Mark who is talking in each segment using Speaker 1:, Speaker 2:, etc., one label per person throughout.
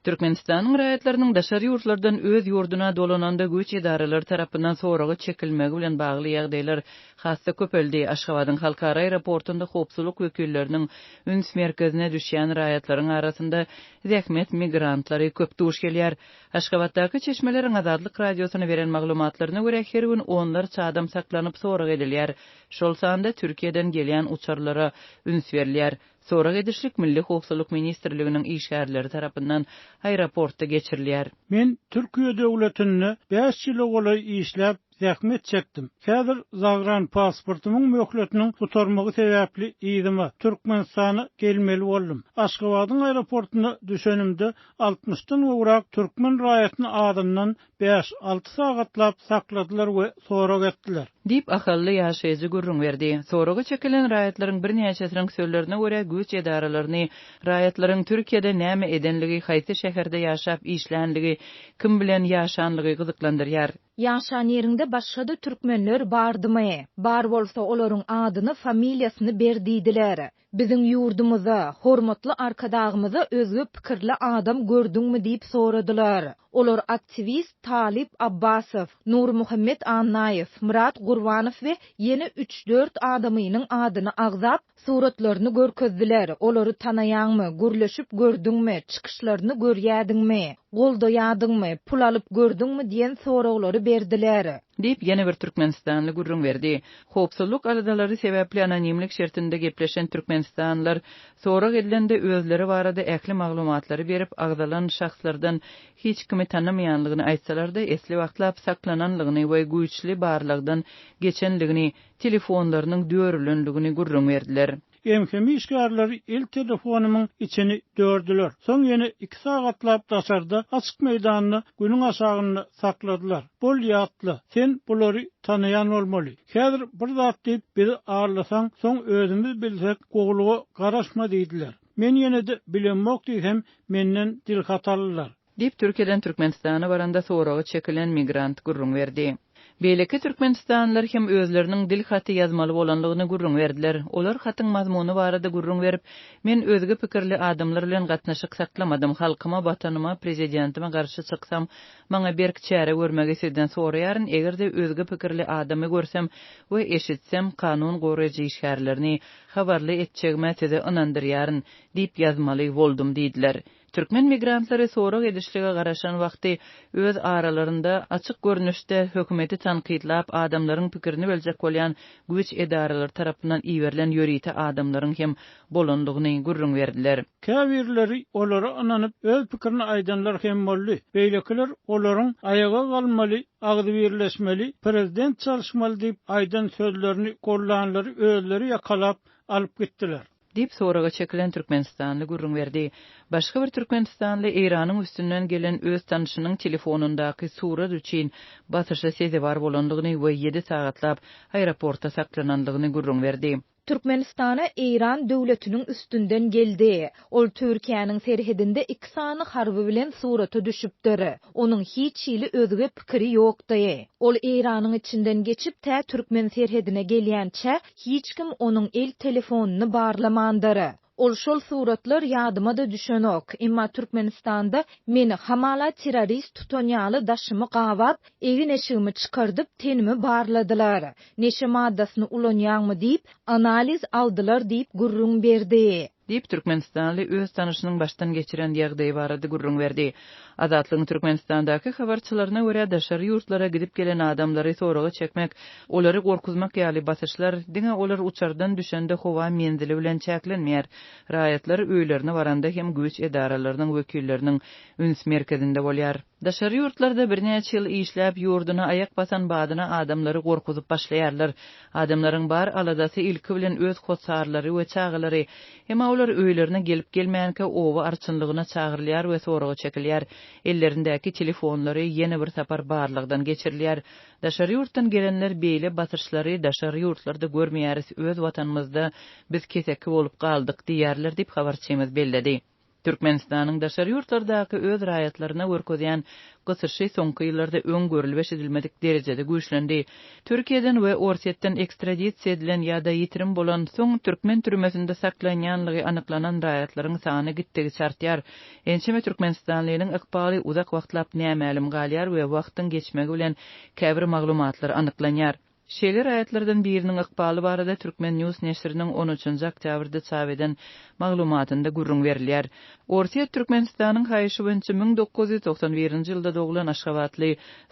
Speaker 1: Türkmenistan'ın raýatlarynyň daşary ýurtlardan öz ýurduna dolananda göç edaralary tarapyndan soragy çekilmegi bilen bagly ýagdaýlar hassa köpeldi. Aşgabatyň halkara aeroportunda howpsuzlyk wekilleriniň üns merkezine düşýän raýatlaryň arasynda zähmet migrantlary köp duş gelýär. Aşgabatdaky Çeşmeleriň Azadlyk radiosyna beren maglumatlaryna görä her gün onlarça adam saklanyp sorag edilýär. Şol sanda Türkiýeden gelýän uçarlara üns berilýär. Sorag edişlik Milli Howpsuzlyk Ministrliginiň işgärleri tarapyndan aeroportda geçirilýär.
Speaker 2: Men Türkiýe döwletine 5 ýyl bolay işläp zähmet çekdim. Häzir zagran pasportumyň möhletiniň tutarmagy sebäpli ýygyma Türkmenistana gelmeli boldum. Aşgabatyň aeroportuna düşenimde 60-dan gowrak türkmen raýatynyň adından 5-6 sagatlap sakladylar we sorag etdiler.
Speaker 1: Dip ahally ýaşaýjy gurrun berdi. Soragy çekilen raýatlaryň bir näçesiniň sözlerine görä güç edaralaryny raýatlaryň Türkiýede näme edenligi, haýsy şäherde ýaşap işlänligi, kim bilen ýaşanlygy gyzyklandyrýar.
Speaker 3: Ýaşan ýerinde başga-da türkmenler bardymy? Bar bolsa olaryň adyny, familiýasyny berdidiler. Biziň ýurdumyza, hormatly arkadagymyza özgü pikirli adam gördüňmi diýip soradylar. Olar aktivist Talip Abbasow, Nur Muhammed Annayev, Murat Gurbanow we ýene 3-4 adamynyň adyny agzap suratlaryny görkezdiler. Olary tanaýanmy, gürleşip gördüňmi, çykyşlaryny görýädiňmi, goldaýadyňmy, pul alyp gördüňmi diýen soraglary berdiler.
Speaker 1: Dip ýene bir Türkmenistanly gurrun berdi. Howpsuzlyk aladalary sebäpli anonimlik şertinde gepleşen Türkmenistanlylar sorag edilende özleri barada ähli maglumatlary berip agdalan şahslardan hiç kimi tanamaýanlygyny aýtsalar da esli wagtlap saklananlygyny we güýçli barlygdan geçenligini, telefonlarynyň döwrülenligini gurrun berdiler.
Speaker 2: Emkemi işgärleri el telefonumyň içini dördüler. Soň ýene 2 sagatlap daşarda açyk meýdanyny günüň aşagyna sakladylar. Bol ýatly, sen bulary tanaýan bolmaly. Häzir bir zat diýip biri ağırlasaň, soň özümiz bilsek goglugy garaşma diýdiler. Men ýene de bilenmok diýsem menden dil hatarlylar.
Speaker 1: Dip Türkiýeden Türkmenistana baranda soragy çekilen migrant gurrun berdi. Beýleki Türkmenistanlylar hem özleriniň dil haty ýazmaly bolanlygyny gurrun berdiler. Olar hatyň mazmuny barada gurrun berip, men özgü pikirli adamlar bilen gatnaşyk saklamadym. Halkyma, batanyma, prezidentime garşy çyksam, maňa berk çäre görmegi sizden soraýaryn. Egerde özgü pikirli adamy görsem we eşitsem, kanun goraýjy işgärlerini habarly etjegime size ynandyrýaryn diýip ýazmaly boldum diýdiler. Türkmen migrantlary sorag edişlige garaşan wagty öz aralarında açyk görnüşde hökümeti tanqidlap adamlaryň pikirini beljek bolýan güç edaralary tarapyndan iýerilen ýörite adamlaryň hem bolandygyny gurrun berdiler.
Speaker 2: Käbirleri olary ananyp öz pikirini aýdanlar hem boldy. Beýlekiler olaryň ayaga galmaly, agdy birleşmeli, prezident çalışmaly diýip aýdan sözlerini gollanlary özleri ýakalap alyp gitdiler.
Speaker 1: Dip soraga çekilen Türkmenistanly gurrun berdi. Başga bir Türkmenistanly Iranyň üstünden gelen öz tanışynyň telefonundaky surat üçin batyşa sezi bar bolandygyny we 7 sagatlap aeroportda saklananlygyny gurrun berdi.
Speaker 3: Türkmenistana İran döwletiniň üstünden geldi. Ol Türkiýanyň serhedinde 2 sany harby bilen suraty düşüpdir. Onuň hiç ýyly özge pikiri ýokdy. Ol İranyň içinden geçip tä Türkmen serhedine gelýänçe hiç kim onuň el telefonuny barlamandyr. Ol şol suratlar ýadyma da düşenok. Emma Türkmenistanda meni hamala terrorist tutanýaly daşymy gawap, egin eşigimi çykardyp tenimi barladylar. Neşe maddasyny ulanýanmy diýip analiz aldylar diýip gurrun berdi.
Speaker 1: Dip Türkmenistanly öz tanışynyň baştan geçiren ýagdaý barada gurrun berdi. Azatlygyň Türkmenistandaky habarçylaryna görä daşary ýurtlara gidip gelen adamlary soragy çekmek, olary gorkuzmak ýaly basyşlar, diňe olar uçardan düşende howa menzili bilen çäklenmeýär. Raýatlar öýlerine baranda hem güç edaralarynyň wekilleriniň üns merkezinde bolýar. Daşary ýurtlarda bir näçe ýyl işläp ýurduna ayak basan badyna adamlary gorkuzyp başlaýarlar. Adamlaryň bar aladasy ilki bilen öz hotsarlary we çağılary, hem olar öýlerine gelip gelmeýänke owa arçynlygyna çağırylýar we soragy çekilýär. Ellerindäki telefonlary ýene bir sapar barlygdan geçirilýär. Daşary ýurtdan gelenler beýle batyşlary daşary ýurtlarda görmeýäris, öz watanymyzda biz keseki bolup galdyk diýerler diýip habarçymyz belledi. Türkmenistanyň daşary ýurtlardaky öz raýatlaryna görkezýän gysyrşy soňky ýyllarda öňgörülbeş edilmedik derejede güýçlendi. Türkiýeden we Orsetden ekstradisiýa edilen ýa-da ýitirim bolan soň türkmen türmesinde saklanýanlygy anyklanan raýatlaryň sany gitdigi çartýar. Ençeme Türkmenistanlynyň ykbaly uzak wagtlap nämälim galýar we wagtyň geçmegi bilen käbir maglumatlar anyklanýar. Şeýle raýatlardan biriniň ykbaly barada Türkmen News neşriniň 13-nji oktýabrda çap eden maglumatynda gurrun berilýär. Orsiýet Türkmenistanyň haýyşy boýunça 1991-nji ýylda doglan Aşgabatly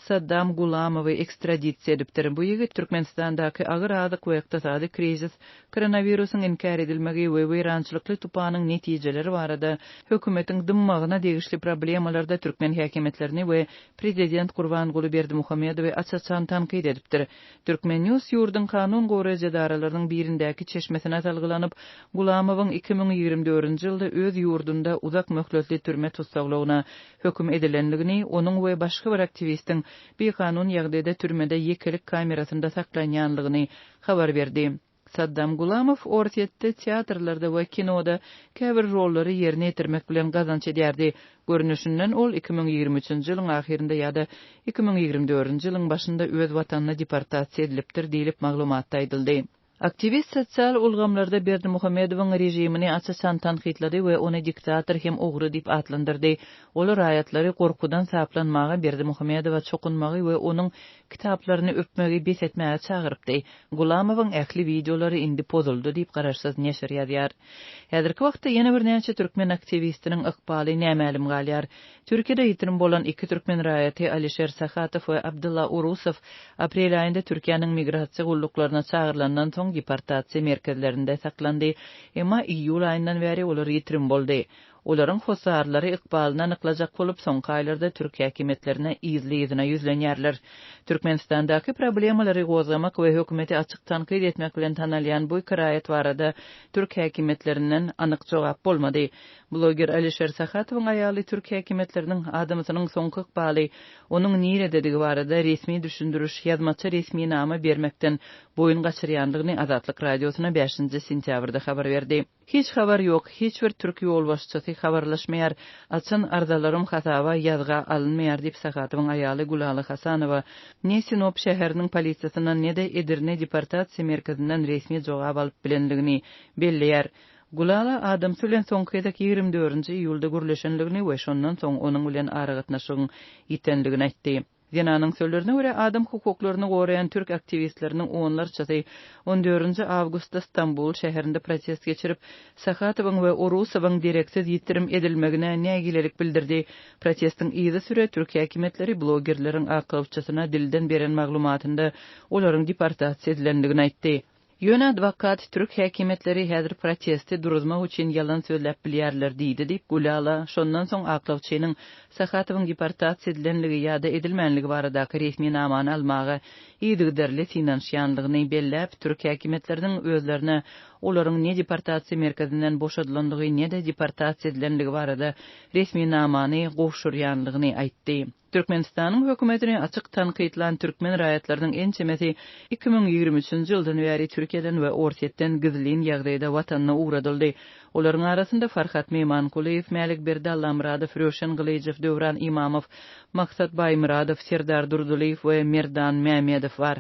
Speaker 1: Saddam Gulamowy ekstradisiýa edipdir. Bu ýigit Türkmenistandaky agyr adyk we ykdysady krizis, koronawirusyň inkar edilmegi we weýrançylykly tupanyň netijeleri barada hökümetiň dymmagyna degişli problemalarda Türkmen häkimetlerini we prezident Gurbanguly Berdimuhammedowy açyk tanqid edipdir. Türkmen News ýurdun kanun goraýjy daralarynyň birindäki çeşmesine talgylanyp, Gulamowyň 2024-nji ýylda öz ýurdunda uzak möhletli türme tutsaglygyna höküm edilenligini, onuň we başga bir aktivistiň bir kanun ýagdaýda türmede ýekelik kamerasynda saklanýanlygyny habar berdi. Saddam Gulamow Orsetde teatrlarda we kinoda käbir rollary ýerine ýetirmek bilen gazanç edýärdi. Görünüşinden ol 2023-nji ýylyň ahirinde ýa-da 2024-nji ýylyň başynda öz watanyna deportasiýa edilipdir diýilip maglumatda aýdyldy. Aktivist sosial ulgamlarda Berdimuhammedowyň rejimini açyk tanqidlady we ony diktator hem ogry diýip atlandyrdy. Olar raýatlary gorkudan saplanmagy, Berdimuhammedowa çokunmagy we onuň kitaplaryny öpmegi besetmäge çagyrypdy. Gulamowyň ähli videolary indi pozuldy diýip garaşsyz neşr ýazýar. Häzirki wagtda ýene bir näçe türkmen aktivistiniň ykbaly nämälim galýar. Türkiýede ýitirim bolan iki türkmen raýaty Alisher Sakatow we Abdulla Urusow aprel aýynda Türkiýanyň migrasiýa gulluklarına çagyrlandan soň deportasiýa merkezlerinde saklandy. Emma iýul aýyndan bäri olar ýitirim boldy. Olaryň hosarlary ykbalyna nyklajak bolup soňky aýlarda türk häkimetlerine izli-izine ýüzlenýärler. Türkmenistandaky problemalary gozgamak we hökümeti açyk tanqid etmek bilen tanalýan bu raýat barada türk häkimetlerinden anyk jogap bolmady. Bloger Alisher Sakatowyň aýaly türk häkimetleriniň adamysynyň soňky ykbaly onuň nire dedigi barada resmi düşündürüş ýazmaça resmi nama bermekden boyun gaçyrýanlygyny Azatlyk radiosuna 5-nji sentýabrda habar berdi. Hiç habar ýok, hiç bir türk ýol başçysy habarlaşmaýar, açyn ardalarym hataba ýazga alınmaýar diýip Sakatowyň aýaly Gulaly Hasanowa ne Sinop şäheriniň polisiýasynyň ne de Edirne deportasiýa merkezinden resmi jogap alyp bilenligini belleýär. Gulaly adam bilen soňky 24-nji ýylda gürleşenligini we şondan soň onuň bilen aragatnaşygyň ýetenligini aýtdy. Zenanyň sözlerine göre adam hukuklaryny goraýan türk aktivistleriniň onlarçasy 14-nji awgustda İstanbul şäherinde protest geçirip Sakatowyň we Urusowyň direksiz ýitirim edilmegine nägilelik bildirdi. Protestiň ýygy süre türk häkimetleri blogerleriň akylçysyna dilden beren maglumatynda olaryň deportasiýa edilendigini aýtdy. Ýöne advokat türk häkimetleri häzir protesti duruzmak üçin ýalan söýläp bilýärler diýdi diýip Gulaly şondan soň aklawçynyň Sakatowyň deportasiýa edilenligi ýa-da edilmänligi baradaky resmi namany almagy ýygyderli finansiýanlygyny belläp türk häkimetleriniň özlerine olaryň ne deportasiýa merkezinden boşadylandygy ne de deportasiýa edilenligi barada resmi namany gowşurýanlygyny aýtdy. Türkmenistanyň hökümetini açyk tanqidlan türkmen raýatlarynyň ençemesi 2023-nji ýyldan bäri Türkiýeden we Orsetden gizlin ýagdaýda watanyna uğradyldy. Olaryň arasynda Farhat Meymankuliýew, Mälik Berdalla Muradow, Röşen Gylyjew, Döwran Imamow, Maksat Baýmuradow, Serdar Durduliýew we Merdan Mämedow bar.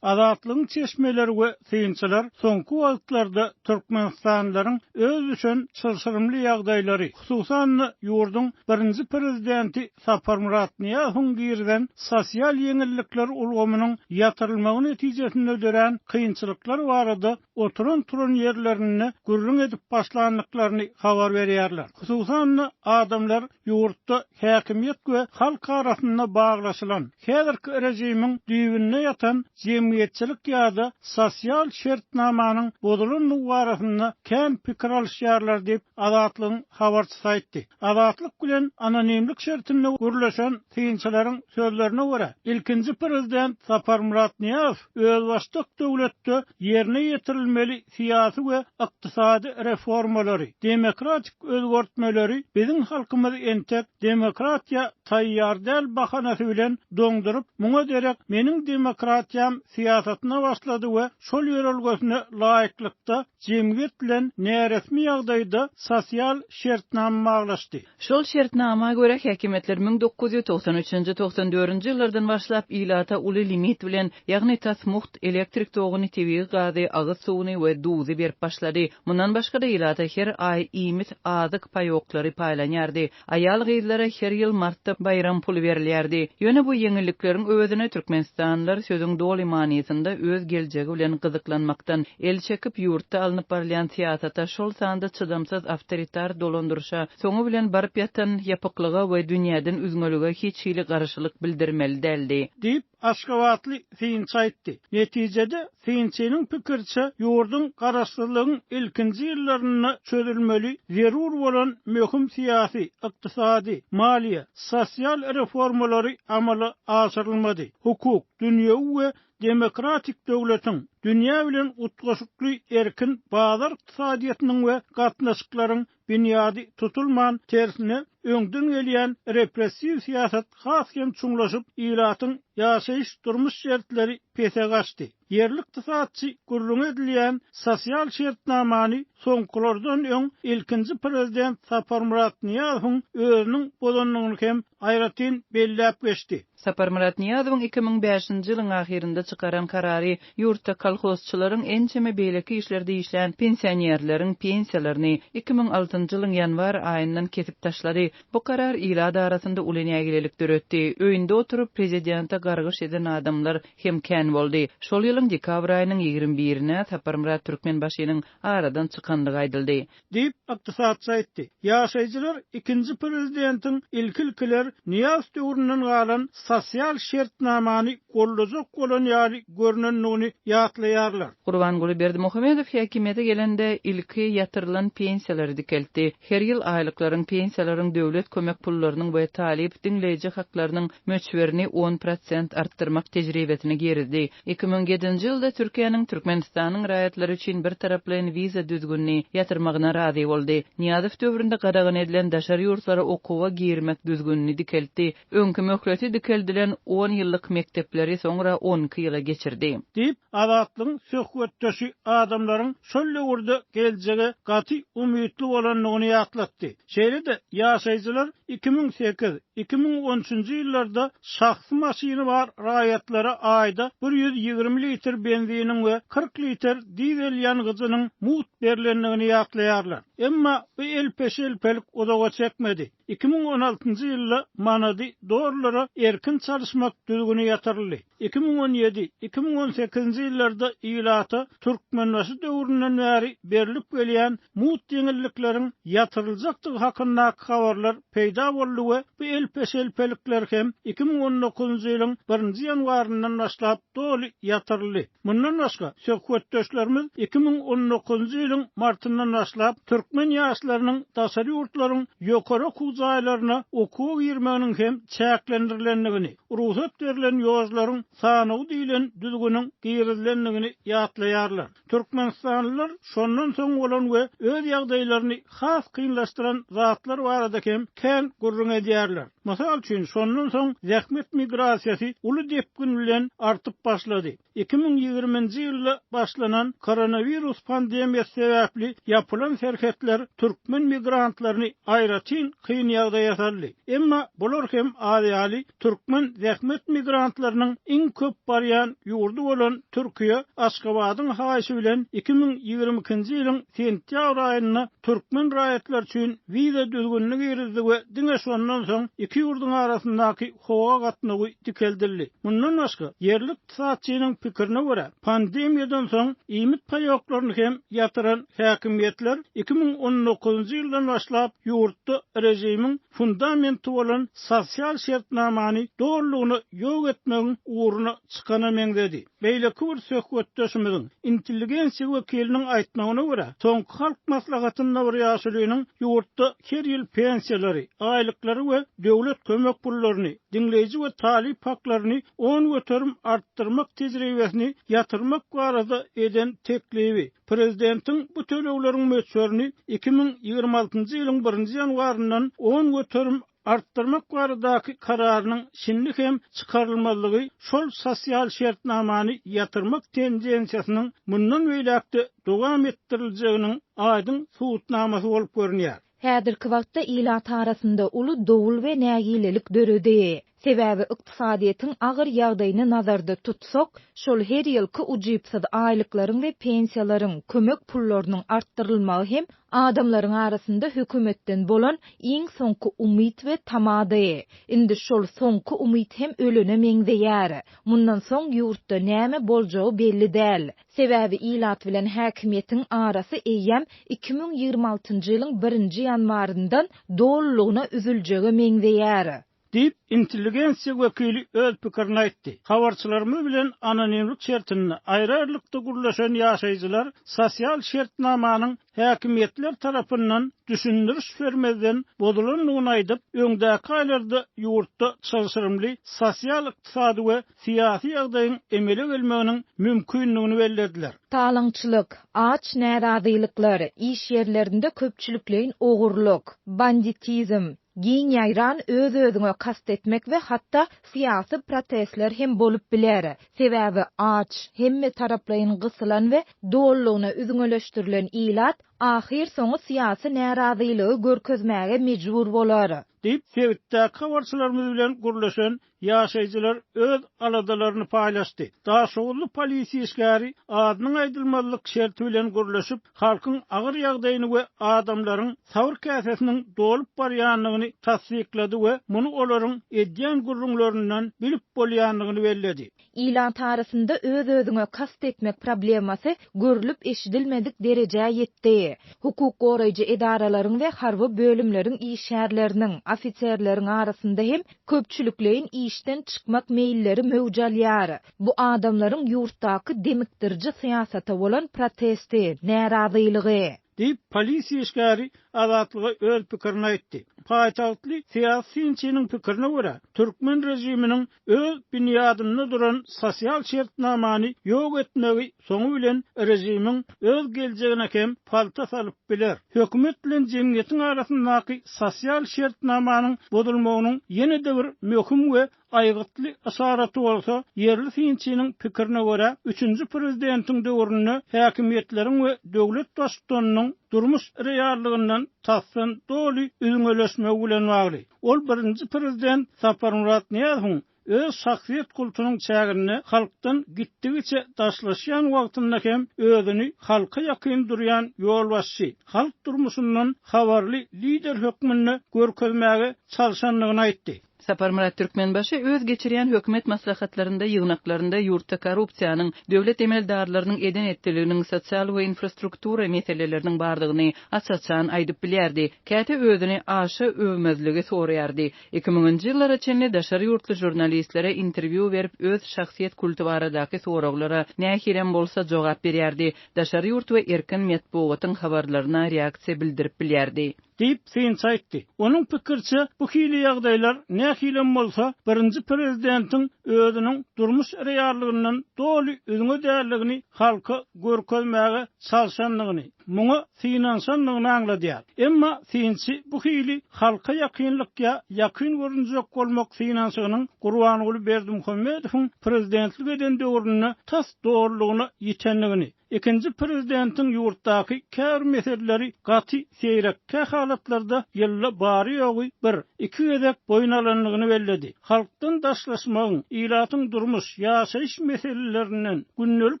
Speaker 2: Azatlygyň çeşmeleri we synçylar soňky wagtlarda türkmenistanlylaryň öz üçin çylşyrymly ýagdaýlary, hususan ýurdun birinji prezidenti Sapar Muratniýahowyň girden sosial ýeňillikler ulgamynyň ýatyrylmagy netijesinde öderen kynçylyklar barada oturan turan ýerlerini gürrüň edip başlanlyklaryny habar berýärler. Hususan adamlar ýurtda häkimiýet we halk arasynda baglaşylan häzirki rejimiň düýbünde ýatan cemiyetçilik ýa-da sosial şertnamanyň bozulunlygy barasynda kän pikir alýarlar diýip Azatlygyň habarçysy aýtdy. Azatlyk bilen anonimlik şertinde gürleşen synçylaryň sözlerine görä, ilkinji prezident Sapar Muratniýahow öz başlyk döwletde ýerine ýetirilmeli çözülmeli siyasi we ykdysady reformalary, demokratik özgörtmeleri biziň halkymyzy entek demokratiýa taýýar däl bahanasy bilen doňdurup, muňa derek meniň demokratiýam siýasatyna başlady we şol ýörelgesine laýyklykda jemgyýet bilen näresmi ýagdaýda sosial şertnama maglaşdy.
Speaker 1: Şol şertnama göre häkimetler 1993-94 ýyllardan başlap ilata uly limit bilen, ýagny tasmuht, elektrik togyny, tebigy gazy, agyz suwuny we duzy berip başlady. Mundan başga da ilata her ay iýmit azyk paýoklary paýlanýardy. Aýal gyzlara her ýyl martda bayram puly berilýärdi. Ýöne bu ýeňillikleriň öwedine Türkmenistanlylar sözüň doly manysynda öz geljegi bilen gyzyklanmakdan el çekip ýurtda alınıp barýan siýasata şol sanda çydamsaz awtoritar dolandyrşa soňu bilen baryp ýatan ýapyklyga we dünýäden üzgünlüge hiç hili garaşylyk bildirmeli däldi.
Speaker 2: Dip Aşgabatly Finç aýtdy. Netijede Finçiniň pikirçe ýurdun garaşsyzlygyň ilkinji ýyllaryna çözülmeli zerur bolan möhüm siýasy, ykdysady, maliýe, sosial reformalary amala aşyrylmady. Hukuk, dünýä we demokratik döwletiň dünýä bilen utgaşykly erkin bazar ykdysadyýatynyň we gatnaşyklaryň bünyady tutulman tersine öňden gelýän repressiw siýasat hasken çuňlaşyp ýylatyň ýaşaýyş durmuş şertleri pese gaçdy. Yerli ykdysatçy gurrun edilýän sosial şertnamany soňkulardan öň ilkinji prezident Saparmurat Niýazowyň özüniň bolanlygyny hem aýratyn belläp geçdi.
Speaker 1: Saparmurat Niýazowyň 2005-nji ýylyň ahirinde çykaran karary ýurtda kolhozçylaryň ençeme beýleki işlerde işlän pensionerleriň pensiýalaryny 2006-njy ýylyň ýanwar aýyndan kesip taşlady. Bu karar ýylada arasynda uly nägilelik döretdi. Öýünde oturup prezidenta gargyş eden adamlar hem kän boldy. Şol ýylyň dekabr aýynyň 21-ne Saparmurat Türkmenbaşynyň aradan çykandygy aýdyldy.
Speaker 2: Dip ykdysatçy aýtdy. Ýaşaýjylar ikinji prezidentiň ilkiler Niýaz döwründen galan sosial şertnamany gollajak bolan ýaly görnenligini ýatlaýarlar.
Speaker 1: Gurbanguly Berdimuhamedow häkimete gelende ilki ýatyrylan pensiýalary dikeldi. Her ýyl aýlyklaryň pensiýalaryň döwlet kömek pullarynyň we talip dinleýiji haklarynyň möçberini 10% artdyrmak tejribesini gerdi. 2007-nji ýylda Türkiýanyň Türkmenistanyň raýatlary üçin bir taraply viza düzgünni ýatyrmagyna razy boldy. Niýazow döwründe garagan edilen daşary ýurtlara okuwa girmek düzgünni dikeldi. Öňkü möhleti dikeldilen 10 ýyllyk mektepleri soňra 12 ýyla geçirdi.
Speaker 2: Dip adatlyň söhbetdeşi adamlaryň şol ýurda geljege gaty umytly bolanlygyny ýatlatdy. Şeýle-de ýaşaýjylar 2008-2013-nji ýyllarda şahsy maşyny bar raýatlara aýda 120 litr benzinin we 40 litr dizel ýangyzynyň mut berilenligini ýatlaýarlar. Emma bu elpeşelpelik odaga çekmedi. 2016-njy ýylda manady dorlara erkin çalışmak düzgünü ýatyryldy. 2017-2018-nji ýyllarda ýylata Türkmenbaşy döwründen bäri berilip gelýän mut ýeňillikleriň ýatyryljakdygy hakynda habarlar peýda boldy we bu elpeşelpelikler hem 2019-njy ýylyň 1-nji ýanwaryndan başlap doly ýatyryldy. Mundan başga söhbetdeşlerimiz 2019-njy ýylyň martyndan başlap Türkmen ýaşlarynyň daşary ýurtlaryň ýokary huzaýlaryna okuw girmeginiň hem çäklendirilendligini, ruhsat berilen ýozlaryň sanygy diýilen düzgünüň giýerilenligini ýatlaýarlar. Türkmenistanlylar şondan soň bolan we öz ýagdaýlaryny has kynlaşdyran zatlar barada hem kän gurrun edýärler. Masal üçin şondan soň zähmet migrasiýasy uly depgün bilen artyp başlady. 2020-nji ýylda başlanan koronavirus pandemiýasy sebäpli ýapylan serhetler türkmen migrantlaryny aýratyn kyn ýagdaýa saldy. Emma bular hem ýaly türkmen zähmet migrantlarynyň iň köp barýan ýurdu bolan Türkiýe Aşgabatyň haýysy bilen 2022-nji ýylyň sentýabr aýyna türkmen raýatlar üçin viza düzgünligi ýeridi we diňe şondan soň iki ýurduň arasyndaky howa gatnagy dikeldirdi. Mundan başga yerli ykdysatçynyň pikirine görä pandemiýadan soň iýmit paýoklaryny hem ýatyran häkimetler 2019-njy ýyldan başlap ýurtda rejimiň fundamenty bolan sosial şertnamany doğrulugyny ýok etmegiň uğruna çykana meňzedi. Beýleki bir söhbetdeşimiziň intelligensiýa wekiliniň aýtmagyna görä soňky halk maslahatynda bir ýaşarynyň ýurtda her ýyl pensiýalary, aýlyklary we döwlet döwlet kömek pullaryny, dinleyici we talip haklaryny 10 götürüm arttırmak tejribesini yatırmak barada eden teklibi. Prezidentin bu töleýlerin möçberini 2026-njy ýylyň 1-nji ýanwaryndan 10 götürüm arttırmak baradaky kararynyň şinlik hem çykarylmalygy şol sosial şertnamany yatırmak tendensiýasynyň mundan beýlekde dowam etdiriljeğiniň aýdyn suwutnamasy bolup görünýär.
Speaker 3: Häzirki wagtda ilat arasynda uly dowul we nägilelik döredi. Sebäbi ykdysadyýetin agyr ýagdaýyny nazarda tutsak, şol her ýylky ujypsyd aýlyklaryň we pensiýalaryň kömek pullarynyň arttyrylmagy hem adamlaryň arasynda hökümetden bolan iň soňky umyt we tamady. Indi şol soňky umyt hem ölene meňzeýär. Mundan soň ýurtda näme boljagy belli däl. Sebäbi ilat bilen häkimiýetiň arasy eýem 2026-njy ýylyň 1-nji ýanwaryndan dollugyna üzüljegi meňzeýär.
Speaker 2: Dip intelligensiya wekili öz pikirini aýtdy. Habarçylarmy bilen anonimlik şertini aýrarlykda gurlaşan ýaşaýjylar sosial şertnamanyň häkimiýetler tarapyndan düşündiriş bermeden bodulanlygyny aýdyp, öňdäki aýlarda ýurtda çalışyrymly sosial, ykdysady we syýasy ýagdaýyň emele gelmeginiň mümkinligini bellediler.
Speaker 3: Talaňçylyk, aç närazylyklar, iş ýerlerinde köpçüliklerin ogurluk, banditizm, giň ýaýran öz-özüňe kast etmek we hatda syýasy protestler hem bolup biler. Sebäbi aç, hemme taraplaryň gysylan we dollugyna üzüňeleşdirilen ilat ahir soňy syýasy närazylygy görkezmäge mejbur bolar.
Speaker 2: Dip sevitde kawarçylarymyz bilen gurlaşan ýaşaýjylar öz aladalaryny paýlaşdy. Daşowly polisiýa işgäri adynyň aýdylmalyk şerti bilen gurlaşyp, halkyň agyr ýagdaýyny we adamlaryň sabr käsesiniň dolup barýanlygyny tasdiklady we muny olaryň edýän gurrunlaryndan bilip bolýanlygyny belledi.
Speaker 3: İlat arasynda öz-özüňe kast etmek problemasy görülüp eşidilmedik derejä ýetdi. Hukuk goraýjy edaralaryň we harby bölümleriň işgärleriniň, ofitserleriň arasynda hem köpçüliklerin işten çykmak meýilleri möwjalýar. Bu adamlaryň ýurtdaky demikdirji syýasata bolan protesti, närazylygy.
Speaker 2: Dip polisiýa işgäri azatlyga öz pikirini aýtdy. Paýtagtly syýasyçynyň pikirine görä, türkmen rejiminiň öz binýadynda duran sosial şertnamany ýok etmegi soňu bilen rejimiň öz geljegine hem palta salyp biler. Hökümet bilen jemgyýetiň arasyndaky sosial şertnamanyň bodulmagynyň ýene-de bir möhüm we aýgytly asaraty bolsa, yerli syýasyçynyň pikirine görä, 3-nji prezidentiň döwründe häkimiýetleriň we döwlet dostlarynyň durmuş reallygyndan tassan doly üzüňeleşme bilen bagly. Ol 1-nji prezident Saparmurat Niýazowyň öz şahsiýet kulturynyň çägirini halkdan gitdigiçe daşlaşýan wagtynda hem özüni halka ýakyn durýan ýolbaşçy, halk durmuşyndan habarly lider hökmünde görkezmäge çalşanlygyny aýtdy.
Speaker 1: Saparmurat Türkmenbaşy öz geçirýän hökümet maslahatlarynda ýygnaklarynda ýurtda korrupsiýanyň, döwlet emeldarlarynyň eden etdiliginiň sosial we infrastruktura meseleleriniň bardygyny açaçan aýdyp bilýärdi. Käte özüni aşa övmezligi soraýardy. 2000-nji ýyllara çenli daşary ýurtly jurnalistlere interwýu berip öz şahsiýet kulty baradaky soraglara nähirem bolsa jogap berýärdi. Daşary ýurt we erkin medeniýetiň habarlaryna reaksiýa bildirip bilýärdi.
Speaker 2: Deyip aýtdy. Onun pikirçe bu hili ýagdaýlar nähilem bolsa, 1-nji prezidentin özüniň durmuş reallygyndan doly üzüňe däligini halka görkezmäge çalşanlygyny, muňa synansanlygyny aňladýar. Emma synçy bu hili halka ýakynlykka ýakyn görünjek bolmak synansygynyň Gurbanyguly Berdimuhammedowyň prezidentlik eden döwründe tas doğrulugyny ýetenligini, ikinci prezidentin ýurtdaky kär meseleleri gaty seýrekkä halatlarda ýylla bary ýogy bir, iki gezek boyun alanlygyny belledi. Halkdan daşlaşmagyň, ilatyň durmuş, ýaşaýyş meselelerinden, günnelik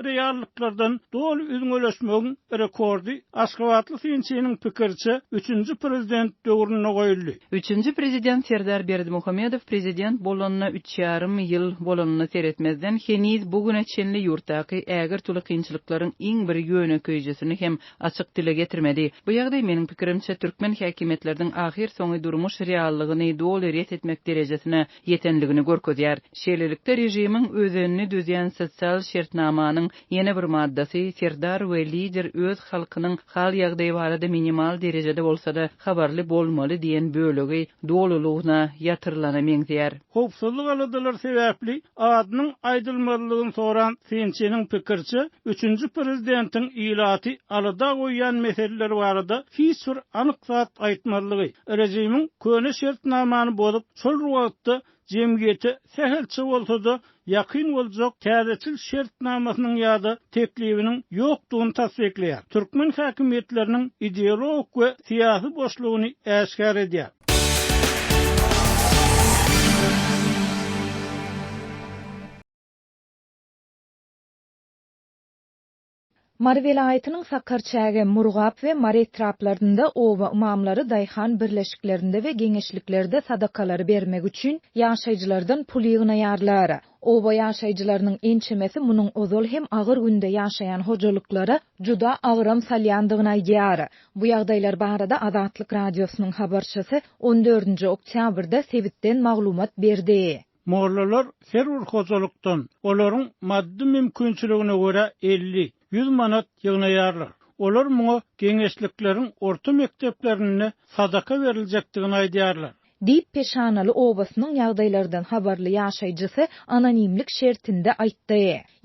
Speaker 2: reallyklardan doly üzüňeleşmegiň rekordy Aşgabatly synçynyň pikirçe 3-nji prezident döwrüne goýuldy.
Speaker 1: 3-nji prezident Serdar Berdimuhammedow prezident bolanyna 3,5 ýyl bolanyny seretmezden heniz bugüne çenli ýurtdaky ägir tuly kynçylyklary şolaryň iň bir ýönekeýjesini hem açyk dile getirmedi. Bu ýagdaý meniň pikirimçe türkmen häkimetleriniň ahir soňy durmuş reallygyny doly ret etmek derejesine ýetenligini görkezýär. Şeýlelikde rejimiň özenini düzýän sosial şertnamanyň ýene bir maddasy serdar we lider öz halkynyň hal ýagdaýy barada minimal derejede bolsa-da habarly bolmaly diýen bölegi dolulugyna ýatyrylana meňzeýär.
Speaker 2: Howpsuzlyk aladalar sebäpli adynyň aýdylmalygyny soran Finçiniň pikirçe 3-nji prezidentiň ilaty alada goýan meseleler barada hiç bir anyk zat aýtmalygy, rejimiň köne şertnamany bozup şol wagtda jemgyýete sähelçe bolsa-da ýakyn boljak täzeçil şertnamasynyň ýa-da teklibiniň ýokdugyny tasdikleýär. Türkmen häkimetleriniň ideologik we syýasy boşlugyny äşkar edýär.
Speaker 3: Mar vilayatynyň Sakarçäge, Murgap we Mar etraplarynda oba imamlary daýhan birleşiklerinde we geňeşliklerde sadakalary bermek üçin ýaşaýjylardan pul ýygnayarlar. Oba ýaşaýjylarynyň ençemesi munyň ozal hem agyr günde ýaşaýan hojalyklara juda agyram salýandygyny aýdýar. Bu ýagdaýlar barada Azatlyk radiosynyň habarçysy 14 oktýabrda Sebitden maglumat berdi.
Speaker 2: Mollalar her bir hojalykdan olaryň maddi mümkinçiligine görä 50-100 manat ýygnaýarlar. Olar muňa geňeşlikleriň orta mekdeplerine sadaka berilejekdigini aýdýarlar.
Speaker 3: Diýip Peşanaly obasynyň ýagdaýlardan habarly ýaşaýjysy anonimlik şertinde aýtdy.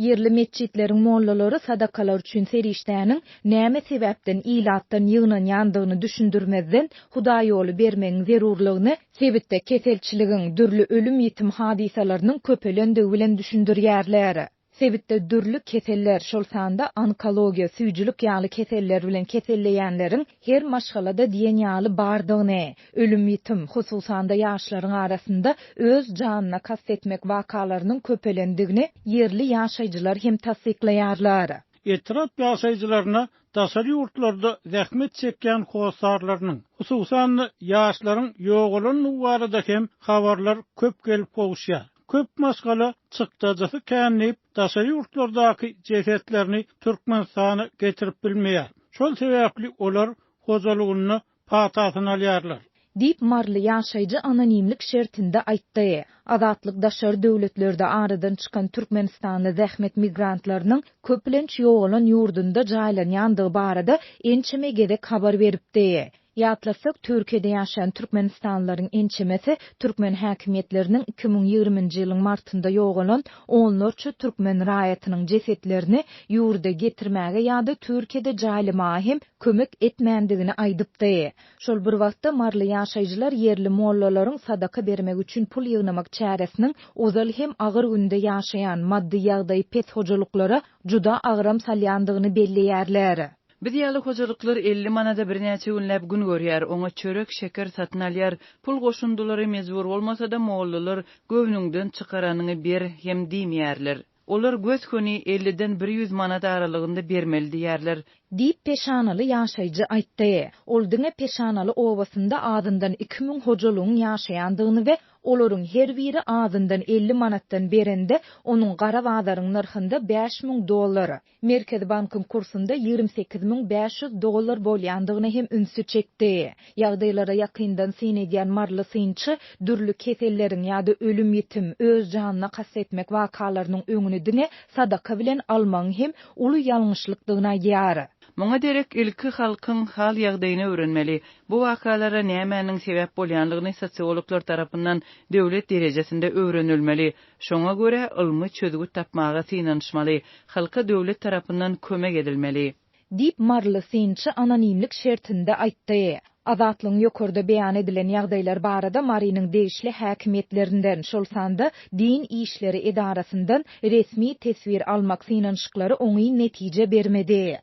Speaker 3: Yerli meçitleriň mollalary sadakalar üçin serişdäniň näme sebäpden ilatdan ýygnanýandygyny düşündirmezden Hudaý ýoly bermegiň zerurlygyny sebitde keselçiligiň dürli ölüm ýetim hadisalarynyň köpelendigi bilen düşündirýärler. Sebitde dürlü keseller şol sanda onkologiya, süýjülük ýaly keseller bilen keselleýänleriň her maşgalada diýen ýaly bardygyny, ölüm ýetim hususanda ýaşlaryň arasynda öz janyna kastetmek wakalarynyň köpelendigini yerli ýaşaýjylar hem tasdiklaýarlar.
Speaker 2: Etrap ýaşaýjylaryna daşary ýurtlarda zähmet çekýän howsarlarynyň, hususan ýaşlaryň ýogulyny barada hem habarlar köp gelip gowuşýar. Köp maşgala çykdajy känlip daşary ýurtlardaky jesetlerini Türkmenistana getirip bilmeýär. Şol sebäpli olar hojalygyny patasyna alýarlar.
Speaker 3: Diýip marly ýaşaýjy anonimlik şertinde aýtdy. Azatlyk daşary döwletlerde aradan çykan Türkmenistanda zähmet migrantlarynyň köplenç ýogulan ýurdunda jaýlanýandygy barada ençeme gedek habar beripdi. Ýatlasak Türkiýede ýaşaýan türkmenistanlaryň ençemesi türkmen häkimetleriniň 2020-nji ýylyň martynda ýogalan 14 türkmen raýatynyň jesetlerini ýurda getirmäge ýa-da Türkiýede jaýlamaga hem kömek etmändigini aýdypdy. Şol bir wagtda marly ýaşaýjylar yerli mollalaryň sadaka bermek üçin pul ýygnamak çäresiniň ozal hem agyr günde ýaşaýan maddi ýagdaý pet hojalyklara juda agyram salýandygyny belleýärler.
Speaker 1: Biz ýaly hojalyklar 50 manada bir näçe günläp gün görýär, oňa çörek, şeker satyn alýar. Pul goşundulary mezbur bolmasa da mollalar göwnüňden çykaranyny ber hem diýmeýärler. Olar göz köni 50-den 100 manat aralygynda bermeli diýärler.
Speaker 3: Diýip Peşanaly ýaşaýjy aýtdy. Ol diňe Peşanaly obasynda adyndan 2000 hojalygyň ýaşaýandygyny we olaryň her biri adyndan 50 manatdan berende onuň gara wadaryň narhynda $5000, Merkez bankyň kursunda $28500 bolýandygyny hem ünsü çekdi. Ýagdaýlara ýakyndan synedýän marly synçy dürli keselleriň ýa-da ölüm ýetim öz janyna kastetmek wakalarynyň öňüne diňe sadaka bilen almaň hem uly ýalňyşlykdygyny aýdýar.
Speaker 1: Muňa derek ilki halkyň hal ýagdaýyny öwrenmeli. Bu wakalara nämäniň sebäp bolýanlygyny sosiologlar tarapyndan döwlet derejesinde öwrenilmeli. Şoňa görä ilmi çözügi tapmaga synanyşmaly, halka döwlet tarapyndan kömek edilmeli.
Speaker 3: Diýip marly synçy anonimlik şertinde aýtdy. Azatlyň ýokurda beýan edilen ýagdaýlar barada Marynyň degişli häkimetlerinden şol sanda din işleri edarasyndan resmi tesvir almak synanyşyklary oňy netije bermedi.